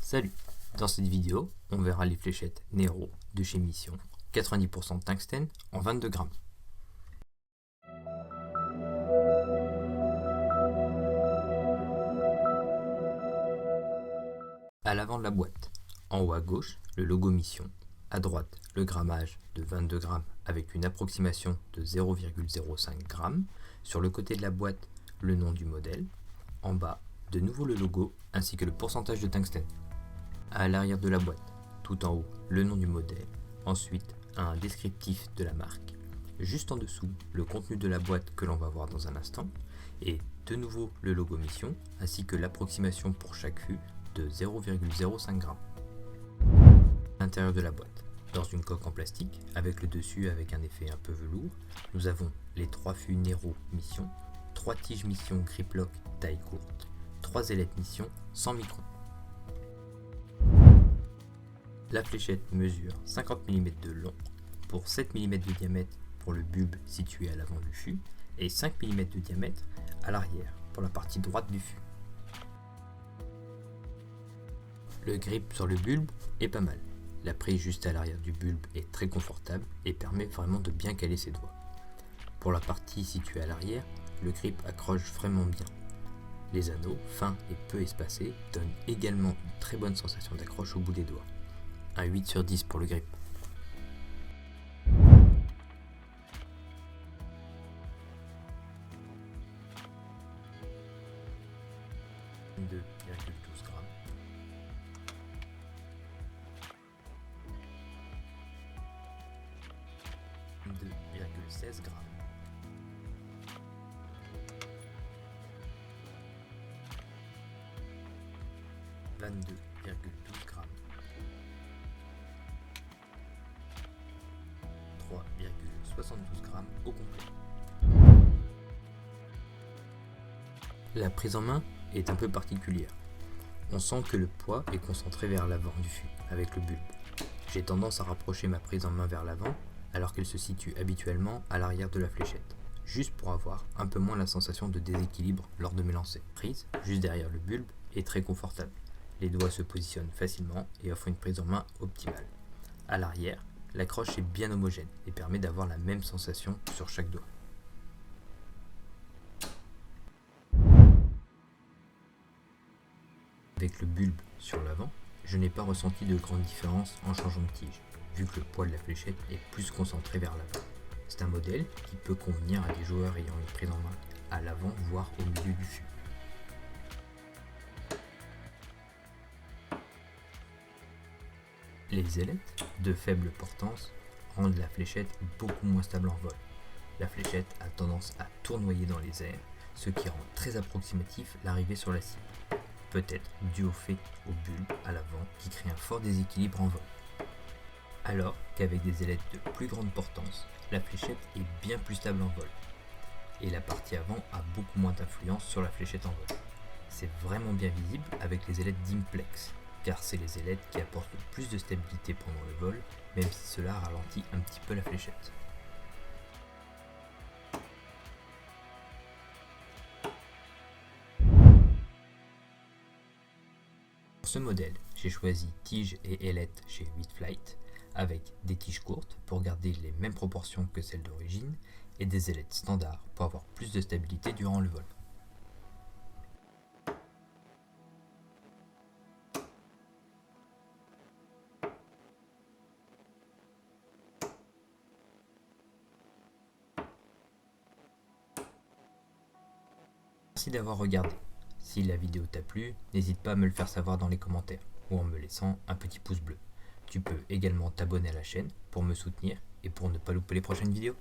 Salut! Dans cette vidéo, on verra les fléchettes Nero de chez Mission, 90% de tungstène en 22 grammes. À l'avant de la boîte, en haut à gauche, le logo Mission, à droite, le grammage de 22 grammes avec une approximation de 0,05 g, sur le côté de la boîte, le nom du modèle, en bas, de nouveau le logo ainsi que le pourcentage de tungstène. À l'arrière de la boîte, tout en haut, le nom du modèle, ensuite un descriptif de la marque, juste en dessous le contenu de la boîte que l'on va voir dans un instant, et de nouveau le logo Mission, ainsi que l'approximation pour chaque fût de 0,05 g. À l'intérieur de la boîte, dans une coque en plastique, avec le dessus avec un effet un peu velours, nous avons les 3 fûts Nero Mission, 3 tiges Mission Grip-Lock taille courte, 3 ailettes Mission 100 microns. La fléchette mesure 50 mm de long pour 7 mm de diamètre pour le bulbe situé à l'avant du fût et 5 mm de diamètre à l'arrière pour la partie droite du fût. Le grip sur le bulbe est pas mal. La prise juste à l'arrière du bulbe est très confortable et permet vraiment de bien caler ses doigts. Pour la partie située à l'arrière, le grip accroche vraiment bien. Les anneaux, fins et peu espacés, donnent également une très bonne sensation d'accroche au bout des doigts. Un 8 sur 10 pour le grip. De 2,12 g. 2,16 g. 22,12 g. 3,72 g au complet. La prise en main est un peu particulière. On sent que le poids est concentré vers l'avant du fût, avec le bulbe. J'ai tendance à rapprocher ma prise en main vers l'avant, alors qu'elle se situe habituellement à l'arrière de la fléchette, juste pour avoir un peu moins la sensation de déséquilibre lors de mes lancers. Prise, juste derrière le bulbe, est très confortable. Les doigts se positionnent facilement et offrent une prise en main optimale. À l'arrière, l'accroche est bien homogène et permet d'avoir la même sensation sur chaque doigt. Avec le bulbe sur l'avant, je n'ai pas ressenti de grande différence en changeant de tige, vu que le poids de la fléchette est plus concentré vers l'avant. C'est un modèle qui peut convenir à des joueurs ayant une prise en main à l'avant, voire au milieu du fût. Les ailettes, de faible portance, rendent la fléchette beaucoup moins stable en vol. La fléchette a tendance à tournoyer dans les airs, ce qui rend très approximatif l'arrivée sur la cible. Peut-être dû au fait au bulbe à l'avant qui crée un fort déséquilibre en vol. Alors qu'avec des ailettes de plus grande portance, la fléchette est bien plus stable en vol. Et la partie avant a beaucoup moins d'influence sur la fléchette en vol. C'est vraiment bien visible avec les ailettes d'Implex, car c'est les ailettes qui apportent le plus de stabilité pendant le vol, même si cela ralentit un petit peu la fléchette. Pour ce modèle, j'ai choisi tige et ailette chez 8Flight, avec des tiges courtes pour garder les mêmes proportions que celles d'origine, et des ailettes standards pour avoir plus de stabilité durant le vol. Merci d'avoir regardé. Si la vidéo t'a plu, n'hésite pas à me le faire savoir dans les commentaires ou en me laissant un petit pouce bleu. Tu peux également t'abonner à la chaîne pour me soutenir et pour ne pas louper les prochaines vidéos.